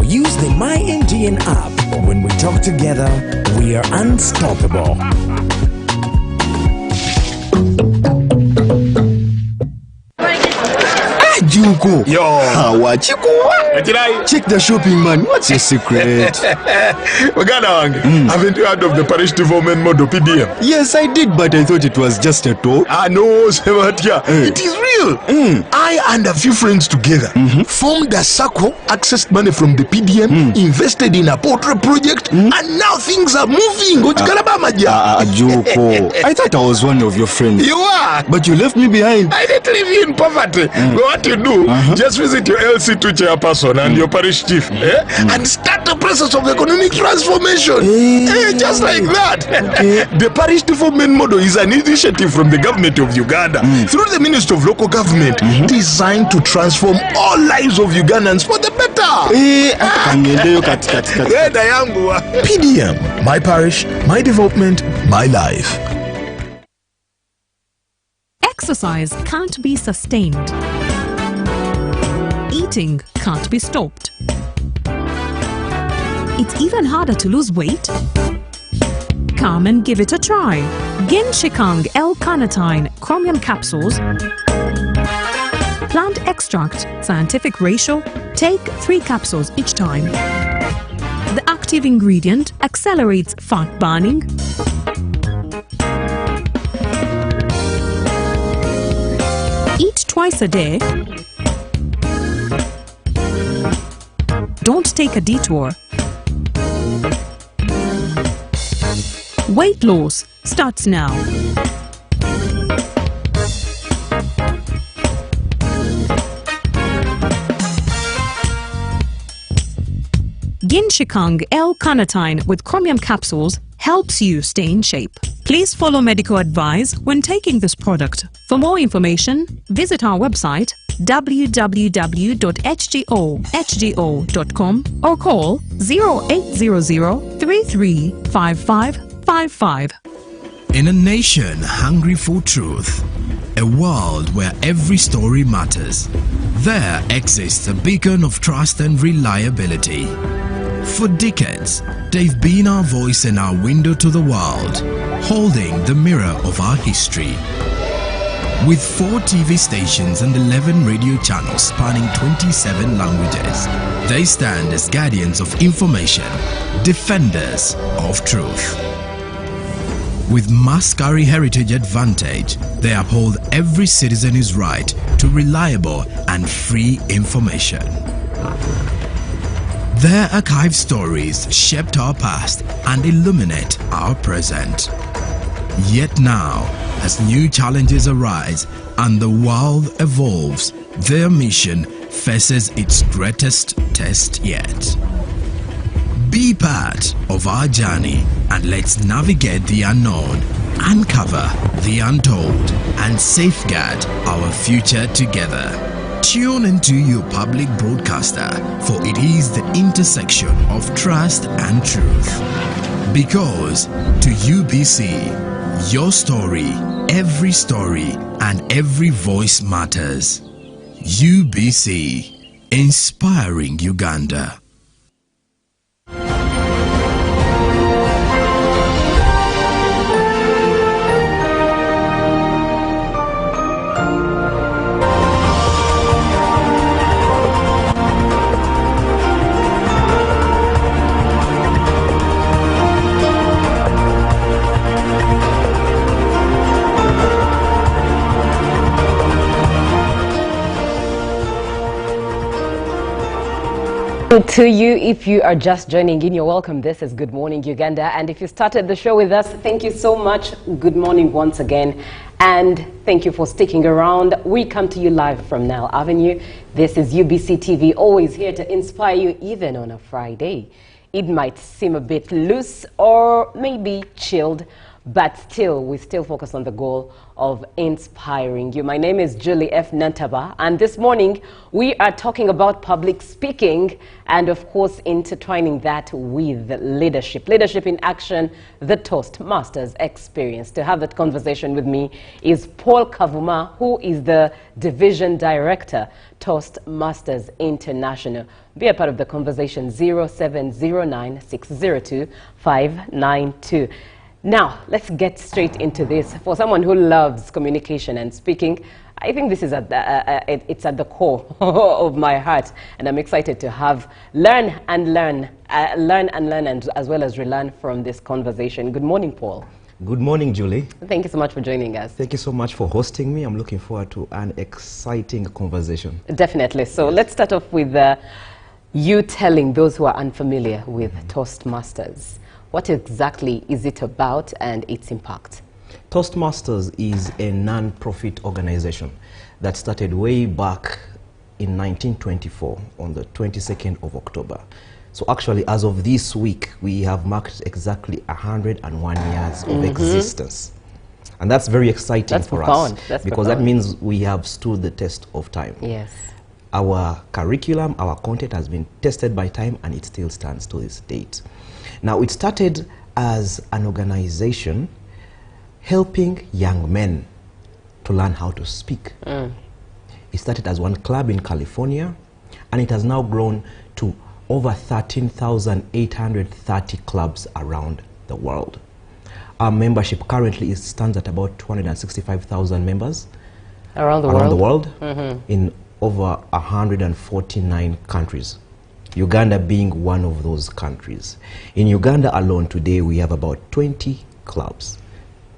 or use the MyNGN app. When we talk together, we are unstoppable. Juko. Yo. Check the shopping, man. What's your secret? Haven't you heard of the parish development model PDM? Yes, I did, but I thought it was just a talk. No, Sebatia. It is real. I and a few friends together formed a circle, accessed money from the PDM, invested in a portrait project, and now things are moving. Juko. I thought I was one of your friends. You are. But you left me behind. I didn't leave you in poverty. What you do, just visit your LC2 chairperson and your parish chief and start the process of economic transformation. Just like that. The parish development model is an initiative from the government of Uganda through the Ministry of Local Government designed to transform all lives of Ugandans for the better. PDM, my parish, my development, my life. Exercise can't be sustained. Eating can't be stopped. It's even harder to lose weight. Come and give it a try. Ginshikang L-carnitine chromium capsules. Plant extract, scientific ratio. Take 3 capsules each time. The active ingredient accelerates fat burning. Eat twice a day. Don't take a detour. Weight loss starts now. Ginshikang L-carnitine with chromium capsules helps you stay in shape. Please follow medical advice when taking this product. For more information, visit our website www.hgo.com or call 0800 335555. In a nation hungry for truth, a world where every story matters, there exists a beacon of trust and reliability. For decades, they've been our voice and our window to the world, holding the mirror of our history. With 4 TV stations and 11 radio channels spanning 27 languages, they stand as guardians of information, defenders of truth. With Mascari Heritage Advantage, they uphold every citizen's right to reliable and free information. Their archive stories shaped our past and illuminate our present. Yet now, as new challenges arise and the world evolves, their mission faces its greatest test yet. Be part of our journey and let's navigate the unknown, uncover the untold, and safeguard our future together. Tune into your public broadcaster, for it is the intersection of trust and truth. Because to UBC, your story, and every voice matters. UBC, inspiring Uganda. To you, if you are just joining in, you're welcome. This is Good Morning Uganda, and if you started the show with us, thank you so much. Good morning once again, and thank you for sticking around. We come to you live from Nile Avenue. This is UBC TV, always here to inspire you, even on a Friday. It might seem a bit loose or maybe chilled, but still, we still focus on the goal of inspiring you. My name is Julie F. Nantaba, and this morning we are talking about public speaking and, of course, intertwining that with leadership. Leadership in action, the Toastmasters experience. To have that conversation with me is Paul Kavuma, who is the Division Director, Toastmasters International. Be a part of the conversation, 0709-602-592. Now, let's get straight into this. For someone who loves communication and speaking, I think this is at the core of my heart, and I'm excited to learn and as well as relearn from this conversation. Good morning, Paul. Good morning, Julie. Thank you so much for joining us. Thank you so much for hosting me. I'm looking forward to an exciting conversation. Definitely. So let's start off with you telling those who are unfamiliar with Toastmasters. What exactly is it about and its impact? Toastmasters is a non-profit organization that started way back in 1924 on the 22nd of October. So actually, as of this week, we have marked exactly 101 years of existence. And that's very exciting for us because that means we have stood the test of time. Yes. Our curriculum, our content has been tested by time, and it still stands to this date. Now, it started as an organization helping young men to learn how to speak. It started as one club in California, and it has now grown to over 13,830 clubs around the world. Our membership currently stands at about 265,000 members around the world in over 149 countries. Uganda being one of those countries. In Uganda alone today, we have about 20 clubs,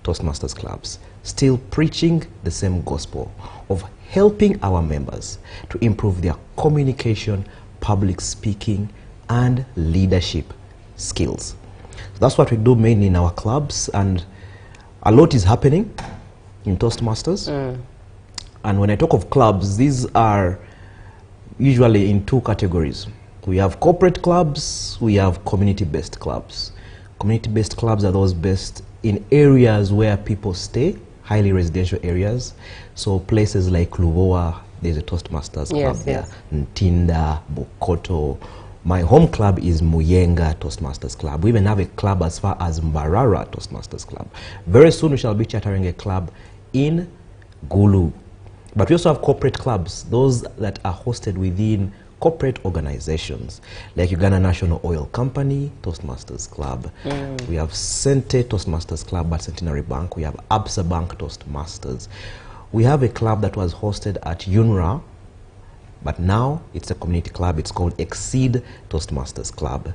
Toastmasters clubs, still preaching the same gospel of helping our members to improve their communication, public speaking, and leadership skills. So that's what we do mainly in our clubs, and a lot is happening in Toastmasters. And when I talk of clubs, these are usually in two categories. We have corporate clubs, we have community-based clubs. Community-based clubs are those based in areas where people stay, highly residential areas. So places like Luvoa, there's a Toastmasters club there. Ntinda, Bokoto. My home club is Muyenga Toastmasters Club. We even have a club as far as Mbarara Toastmasters Club. Very soon we shall be chartering a club in Gulu. But we also have corporate clubs, those that are hosted within corporate organizations like Uganda National Oil Company, Toastmasters Club. We have Sente Toastmasters Club at Centenary Bank. We have Absa Bank Toastmasters. We have a club that was hosted at UNRA, but now it's a community club. It's called Exceed Toastmasters Club.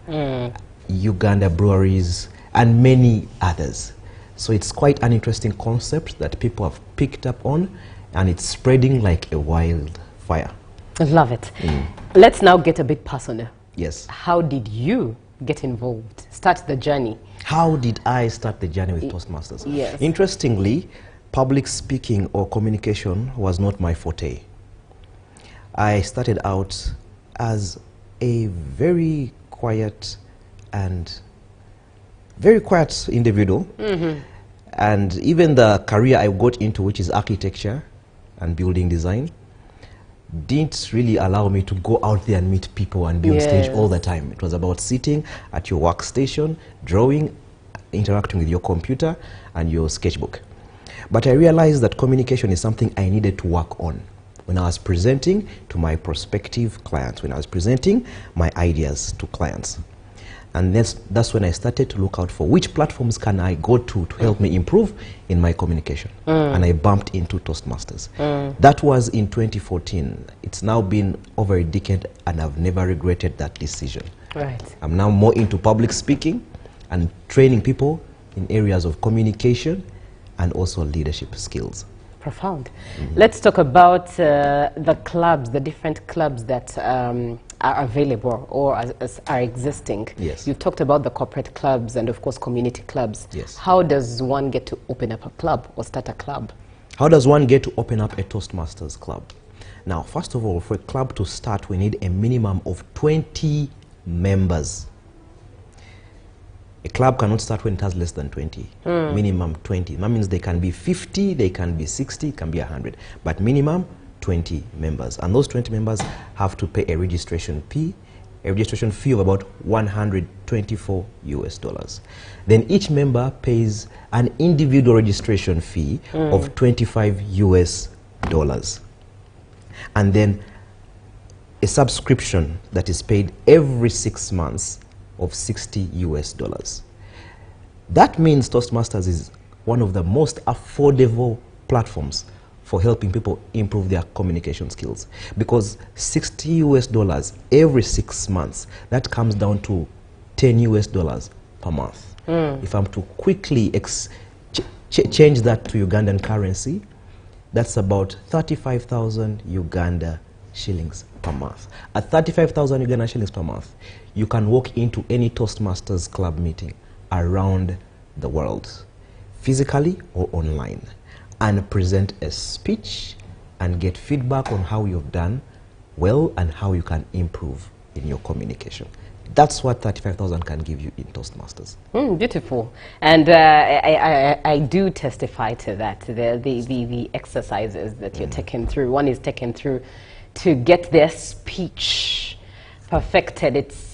Uganda Breweries, and many others. So it's quite an interesting concept that people have picked up on, and it's spreading like a wildfire. I love it. Let's now get a bit personal. Yes. How did you get involved? Start the journey. How did I start the journey with Toastmasters? Yes. Interestingly, public speaking or communication was not my forte. I started out as a very quiet individual. And even the career I got into, which is architecture and building design, didn't really allow me to go out there and meet people and be on stage all the time. It was about sitting at your workstation, drawing, interacting with your computer and your sketchbook. But I realized that communication is something I needed to work on when I was presenting to my prospective clients, when I was presenting my ideas to clients. And that's when I started to look out for which platforms can I go to help me improve in my communication. And I bumped into Toastmasters. That was in 2014. It's now been over a decade, and I've never regretted that decision. Right. I'm now more into public speaking and training people in areas of communication and also leadership skills. Profound. Let's talk about the clubs, the different clubs that are available or are existing. Yes. You've talked about the corporate clubs and, of course, community clubs. Yes. How does one get to open up a club or start a club? How does one get to open up a Toastmasters club? Now, first of all, for a club to start, we need a minimum of 20 members. A club cannot start when it has less than 20, minimum 20. That means they can be 50, they can be 60, it can be 100, but minimum 20 members. And those 20 members have to pay a registration fee of about $124 US. Then each member pays an individual registration fee of $25 US. And then a subscription that is paid every 6 months of $60 US. That means Toastmasters is one of the most affordable platforms for helping people improve their communication skills, because $60 US every 6 months, that comes down to $10 US per month. If I'm to quickly change that to Ugandan currency, that's about 35,000 Uganda shillings per month. At 35,000 Uganda shillings per month, you can walk into any Toastmasters club meeting around the world, physically or online, and present a speech and get feedback on how you've done well and how you can improve in your communication. That's what 35,000 can give you in Toastmasters. Beautiful. And I do testify to that, the exercises that you're taken through. One is taken through to get their speech perfected. It's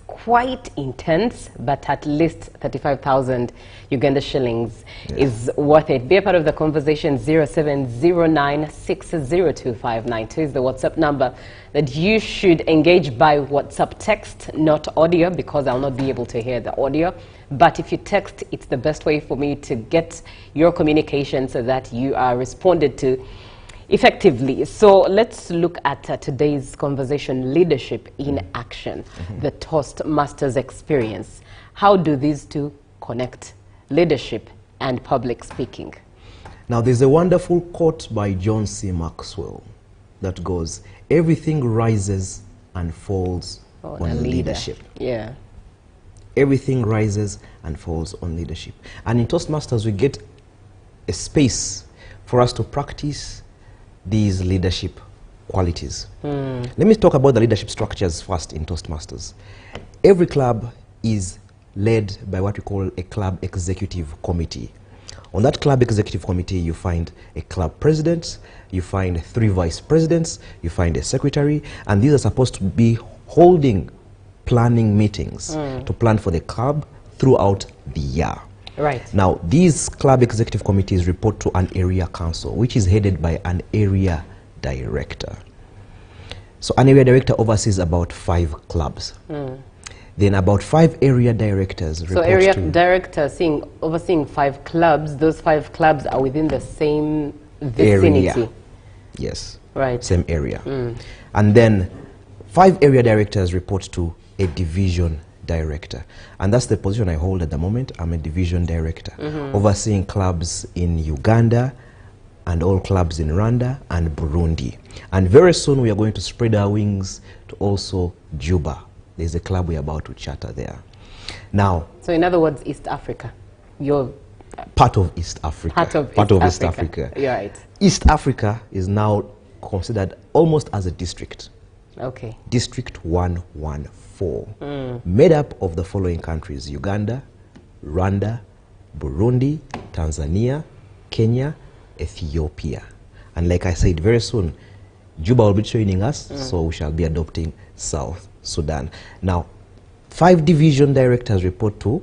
quite intense, but at least 35,000 Uganda shillings is worth it. Be a part of the conversation. 0709602592 is the WhatsApp number that you should engage by WhatsApp text, not audio, because I'll not be able to hear the audio. But if you text, it's the best way for me to get your communication so that you are responded to effectively. So let's look at today's conversation, leadership in action, the Toastmasters experience. How do these two connect, leadership and public speaking? Now, there's a wonderful quote by John C. Maxwell that goes, everything rises and falls on leadership. Yeah. Everything rises and falls on leadership. And in Toastmasters, we get a space for us to practice these leadership qualities. Let me talk about the leadership structures first in Toastmasters. Every club is led by what we call a club executive committee. On that club executive committee, you find a club president, you find 3 vice presidents, you find a secretary, and these are supposed to be holding planning meetings to plan for the club throughout the year. Right. Now, these club executive committees report to an area council, which is headed by an area director. So an area director oversees about 5 clubs. Then about 5 area directors report to... So area director overseeing 5 clubs, those 5 clubs are within the same vicinity? Area. Yes. Right. Same area. And then 5 area directors report to a division director, and that's the position I hold at the moment. I'm a division director, overseeing clubs in Uganda and all clubs in Rwanda and Burundi. And very soon we are going to spread our wings to also Juba. There's a club we're about to charter there. Now, so in other words, East Africa. You're part of East Africa. Part of East Africa. You're right. East Africa is now considered almost as a district. Okay. District 114. Made up of the following countries: Uganda, Rwanda, Burundi, Tanzania, Kenya, Ethiopia. And like I said, very soon Juba will be joining us, so we shall be adopting South Sudan. Now, 5 division directors report to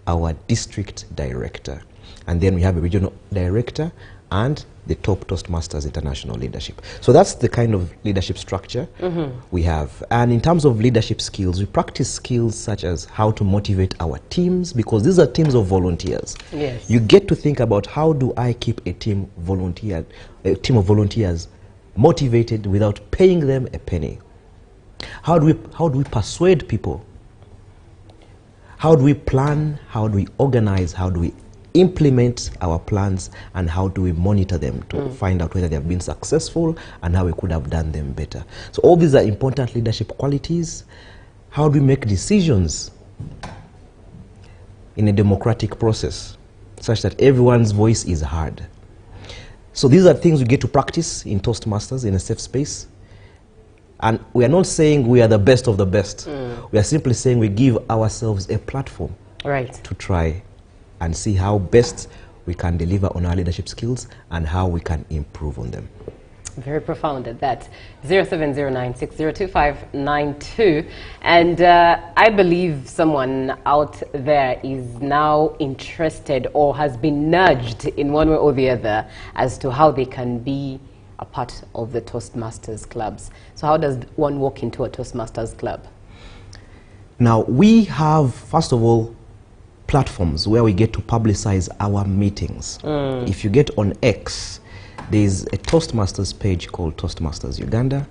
our district director, and then we have a regional director and the top Toastmasters International leadership. So that's the kind of leadership structure we have. And in terms of leadership skills, we practice skills such as how to motivate our teams, because these are teams of volunteers. Yes. You get to think about, how do I keep a team of volunteers motivated without paying them a penny? How do we persuade people? How do we plan? How do we organize? How do we implement our plans, and how do we monitor them to find out whether they have been successful and how we could have done them better? So all these are important leadership qualities. How do we make decisions in a democratic process such that everyone's voice is heard? So these are things we get to practice in Toastmasters in a safe space. And we are not saying we are the best of the best. We are simply saying we give ourselves a platform Right. to try and see how best we can deliver on our leadership skills and how we can improve on them. Very profound at that. 0709602592. And I believe someone out there is now interested or has been nudged in one way or the other as to how they can be a part of the Toastmasters clubs. So how does one walk into a Toastmasters club? Now, we have, first of all, platforms where we get to publicize our meetings. If you get on X, there's a Toastmasters page called Toastmasters Uganda.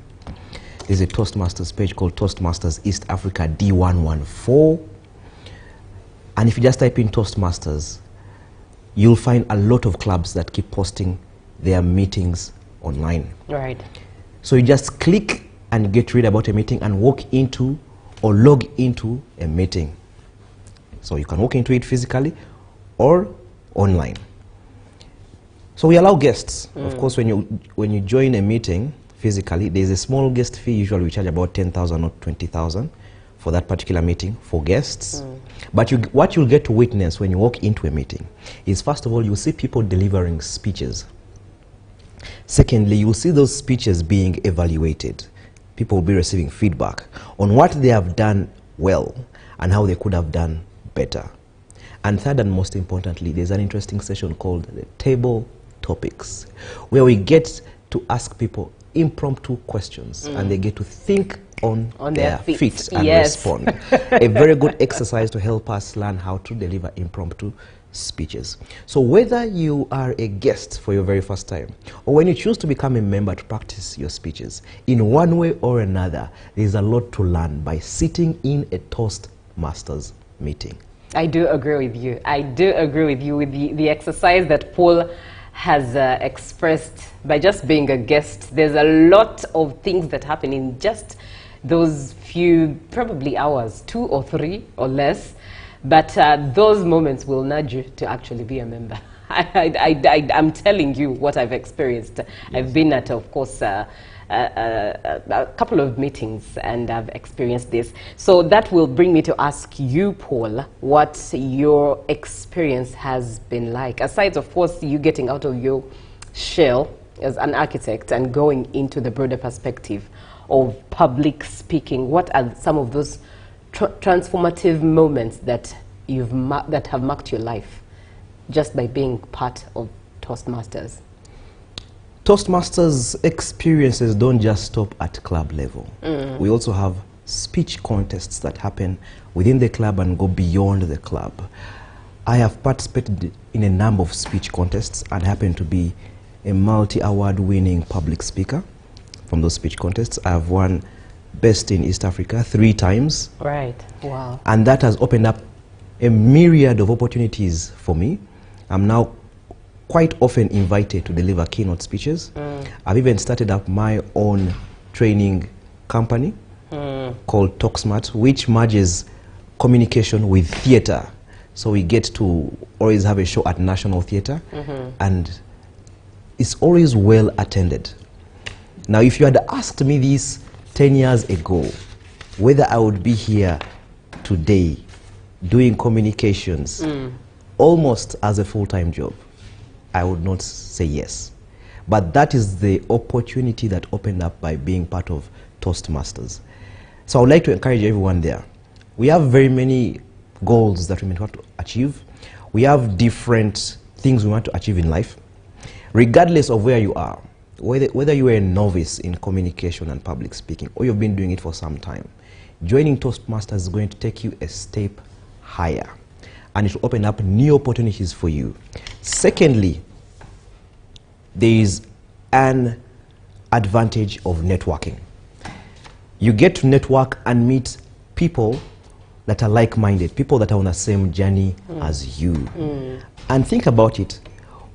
There's a Toastmasters page called Toastmasters East Africa D114. And if you just type in Toastmasters, you'll find a lot of clubs that keep posting their meetings online. Right. So you just click and get read about a meeting and walk into or log into a meeting. So you can walk into it physically or online. So we allow guests. Of course, when you join a meeting physically, there's a small guest fee. Usually we charge about 10,000 or 20,000 for that particular meeting for guests. But what you'll get to witness when you walk into a meeting is, first of all, you'll see people delivering speeches. Secondly, you'll see those speeches being evaluated. People will be receiving feedback on what they have done well and how they could have done better. And third and most importantly, there's an interesting session called the Table Topics, where we get to ask people impromptu questions and they get to think on their feet and respond. A very good exercise to help us learn how to deliver impromptu speeches. So whether you are a guest for your very first time or when you choose to become a member to practice your speeches, in one way or another, there's a lot to learn by sitting in a Toastmasters meeting. I do agree with you. I do agree with you with the exercise that Paul has expressed by just being a guest. There's a lot of things that happen in just those few, probably hours, 2 or 3 or less. But those moments will nudge you to actually be a member. I'm telling you what I've experienced. Yes. I've been at, of course, a couple of meetings and I've experienced this. So that will bring me to ask you, Paul, what your experience has been like. Aside, of course, you getting out of your shell as an architect and going into the broader perspective of public speaking, what are some of those transformative moments that that have marked your life just by being part of Toastmasters? Toastmasters experiences don't just stop at club level. We also have speech contests that happen within the club and go beyond the club. I have participated in a number of speech contests and happen to be a multi-award winning public speaker from those speech contests. I have won Best in East Africa 3 times. Right. Wow. And that has opened up a myriad of opportunities for me. I'm now quite often invited to deliver keynote speeches. I've even started up my own training company called TalkSmart, which merges communication with theater. So we get to always have a show at National Theater, and it's always well attended. Now, if you had asked me this 10 years ago, whether I would be here today doing communications almost as a full-time job, I would not say yes. But that is the opportunity that opened up by being part of Toastmasters. So I would like to encourage everyone there. We have very many goals that we may want to achieve. We have different things we want to achieve in life. Regardless of where you are, whether you are a novice in communication and public speaking or you've been doing it for some time, joining Toastmasters is going to take you a step higher and it will open up new opportunities for you. Secondly, there is an advantage of networking. You get to network and meet people that are like-minded, people that are on the same journey as you. And think about it.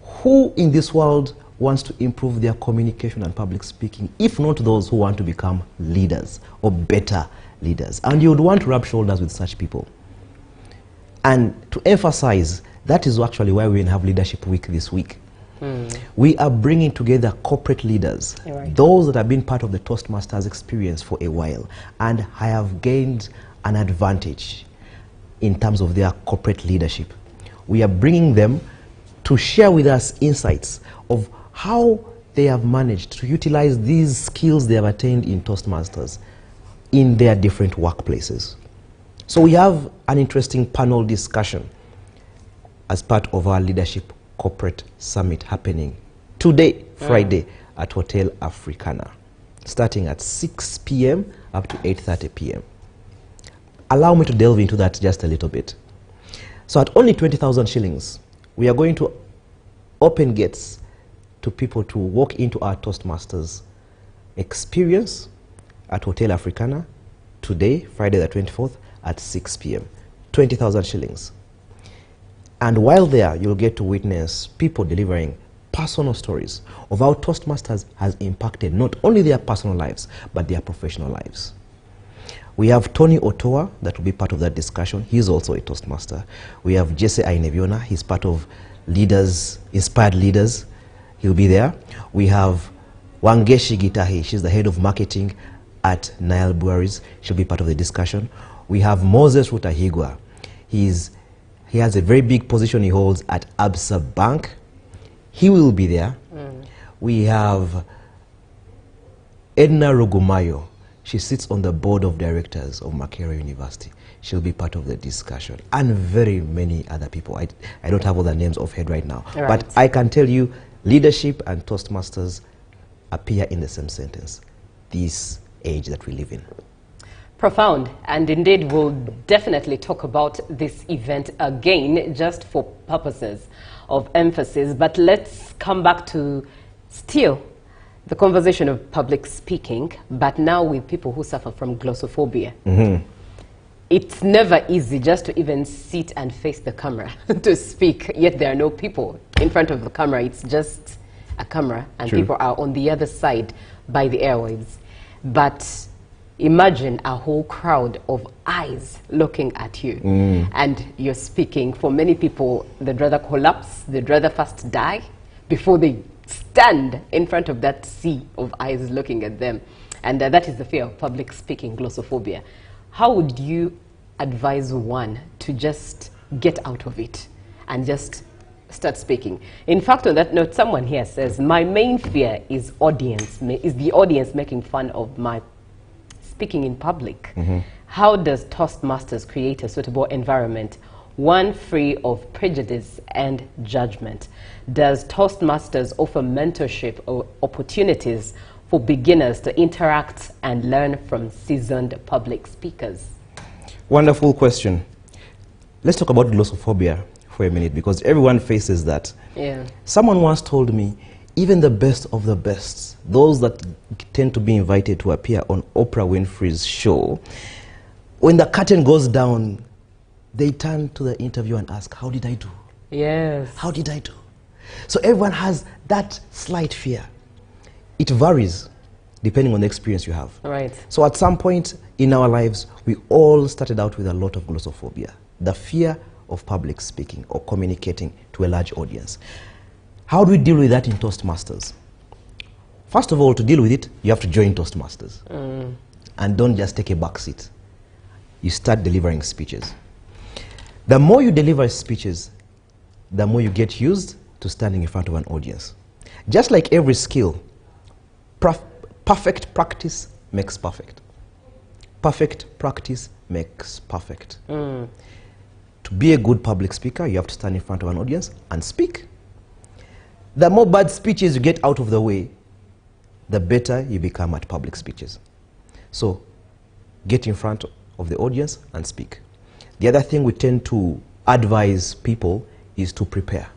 Who in this world wants to improve their communication and public speaking, if not those who want to become leaders or better leaders? And you would want to rub shoulders with such people. And to emphasize, that is actually why we have Leadership Week this week. We are bringing together corporate leaders, those that have been part of the Toastmasters experience for a while and have gained an advantage. in terms of their corporate leadership. We are bringing them to share with us insights of how they have managed to utilize these skills they have attained in Toastmasters in their different workplaces. So we have an interesting panel discussion as part of our Leadership Corporate Summit happening today, Friday, at Hotel Africana, starting at 6 p.m. up to 8:30 p.m. Allow me to delve into that just a little bit. So at only 20,000 shillings, we are going to open gates to people to walk into our Toastmasters experience at Hotel Africana today, Friday the 24th, at 6 p.m. 20,000 shillings. And while there, you'll get to witness people delivering personal stories of how Toastmasters has impacted not only their personal lives, but their professional lives. We have Tony Otoa that will be part of that discussion. He's also a Toastmaster. We have Jesse Aineviona. He's part of Leaders, Inspired Leaders. He'll be there. We have Wangeshi Gitahi. She's the head of marketing at Nile Breweries. She'll be part of the discussion. We have Moses Rutahigwa. He has a very big position he holds at Absa Bank. He will be there. We have Edna Rogumayo. She sits on the board of directors of Makerere University. She'll be part of the discussion. And very many other people. I don't have all the names offhand right now. Right. But I can tell you, leadership and Toastmasters appear in the same sentence. This age that we live in. Profound, and indeed we'll definitely talk about this event again just for purposes of emphasis, but let's come back to still the conversation of public speaking, but now with people who suffer from glossophobia. It's never easy just to even sit and face the camera to speak, yet there are no people in front of the camera. It's just a camera and True. people are on the other side by the airwaves. But imagine a whole crowd of eyes looking at you and you're speaking. For many people, they'd rather collapse, they'd rather first die before they stand in front of that sea of eyes looking at them. And that is the fear of public speaking, glossophobia. How would you advise one to just get out of it and just start speaking? In fact, on that note, someone here says, my main fear is the audience making fun of my speaking in public. How does Toastmasters create a suitable environment, one free of prejudice and judgment? Does Toastmasters offer mentorship or opportunities for beginners to interact and learn from seasoned public speakers? Wonderful question. Let's talk about glossophobia for a minute, because everyone faces that. Yeah. Someone once told me, even the best of the best, those that tend to be invited to appear on Oprah Winfrey's show, when the curtain goes down, they turn to the interviewer and ask, how did I do? Yes. How did I do? So everyone has that slight fear. It varies depending on the experience you have. Right. So at some point in our lives, we all started out with a lot of glossophobia, the fear of public speaking or communicating to a large audience. How do we deal with that in Toastmasters? First of all, to deal with it, you have to join Toastmasters. And don't just take a back seat. You start delivering speeches. The more you deliver speeches, the more you get used to standing in front of an audience. Just like every skill, perfect practice makes perfect. Perfect practice makes perfect. To be a good public speaker, you have to stand in front of an audience and speak. The more bad speeches you get out of the way, the better you become at public speeches. So, get in front of the audience and speak. The other thing we tend to advise people is to prepare.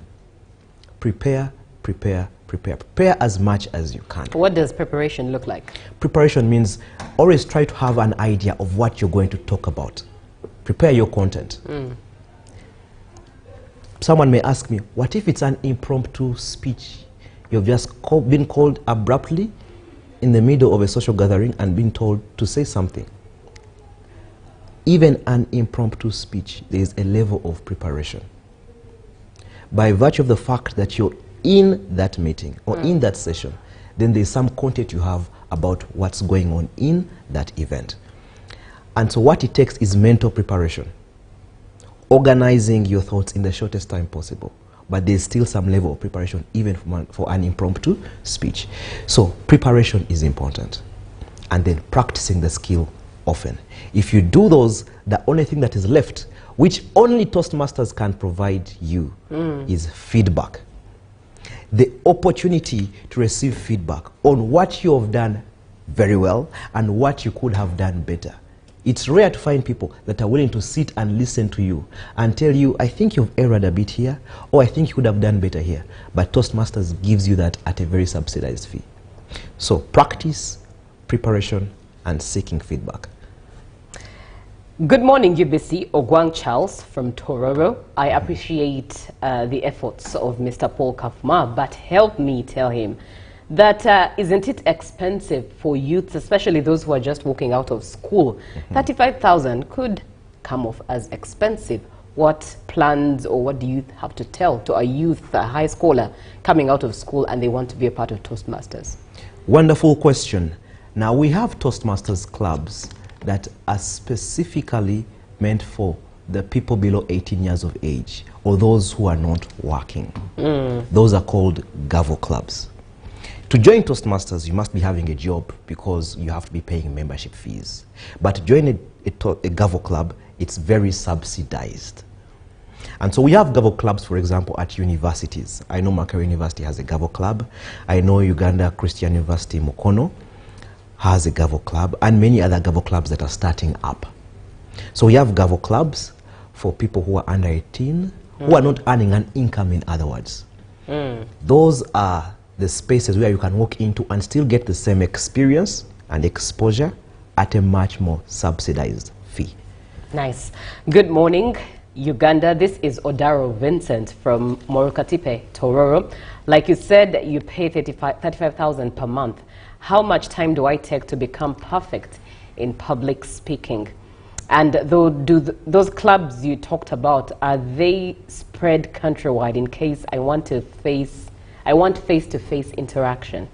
Prepare, prepare, prepare. Prepare as much as you can. What does preparation look like? Preparation means always try to have an idea of what you're going to talk about. Prepare your content. Someone may ask me, what if it's an impromptu speech? You've just been called abruptly in the middle of a social gathering and been told to say something. Even an impromptu speech, there is a level of preparation. By virtue of the fact that you're in that meeting or in that session, then there's some content you have about what's going on in that event. And so what it takes is mental preparation. organizing your thoughts in the shortest time possible. But there's still some level of preparation even for an impromptu speech. So preparation is important. And then practicing the skill often. If you do those, the only thing that is left, which only Toastmasters can provide you, is feedback. The opportunity to receive feedback on what you have done very well and what you could have done better. It's rare to find people that are willing to sit and listen to you and tell you, I think you've erred a bit here, or I think you could have done better here. But Toastmasters gives you that at a very subsidized fee. So practice, preparation, and seeking feedback. Good morning, UBC. Ogwang Charles from Tororo. I appreciate the efforts of Mr. Paul Kafuma, but help me tell him that isn't it expensive for youths, especially those who are just walking out of school? 35,000 could come off as expensive. What plans or what do you have to tell to a youth, a high schooler coming out of school and they want to be a part of Toastmasters? Wonderful question. Now we have Toastmasters clubs that are specifically meant for the people below 18 years of age or those who are not working. Those are called Gavo clubs. To join Toastmasters, you must be having a job because you have to be paying membership fees. But to join a Gavo club, it's very subsidized. And so we have Gavo clubs, for example, at universities. I know Makerere University has a Gavo club. I know Uganda Christian University Mukono has a Gavo club, and many other Gavo clubs that are starting up. So we have Gavo clubs for people who are under 18, who are not earning an income, in other words. Those are the spaces where you can walk into and still get the same experience and exposure at a much more subsidized fee. Nice. Good morning, Uganda. This is Odaro Vincent from Morokatipe, Tororo. Like you said, you pay 35,000 per month. How much time do I take to become perfect in public speaking? And those clubs you talked about, are they spread countrywide in case I want face-to-face interaction?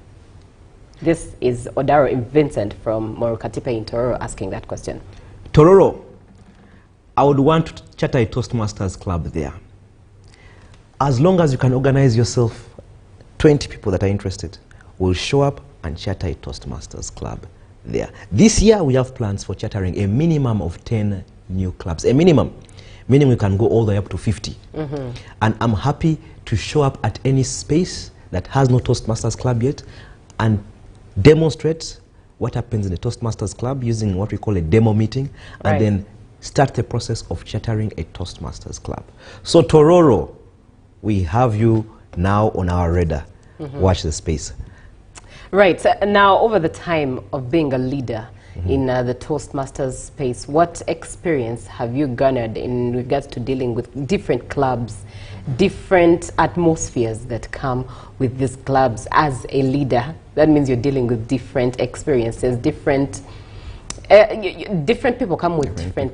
This is Odaro Vincent from Morokatipe in Tororo asking that question. Tororo, I would want to charter a Toastmasters club there. As long as you can organize yourself, 20 people that are interested will show up and charter a Toastmasters club there. This year we have plans for chartering a minimum of 10 new clubs. A minimum. Meaning we can go all the way up to 50. And I'm happy to show up at any space that has no Toastmasters club yet and demonstrate what happens in a Toastmasters club using what we call a demo meeting, and then start the process of chartering a Toastmasters club. So Tororo, we have you now on our radar. Watch the space. Right. So now, over the time of being a leader in the Toastmasters space, what experience have you garnered in regards to dealing with different clubs, different atmospheres that come with these clubs as a leader? That means you're dealing with different experiences, different people come with different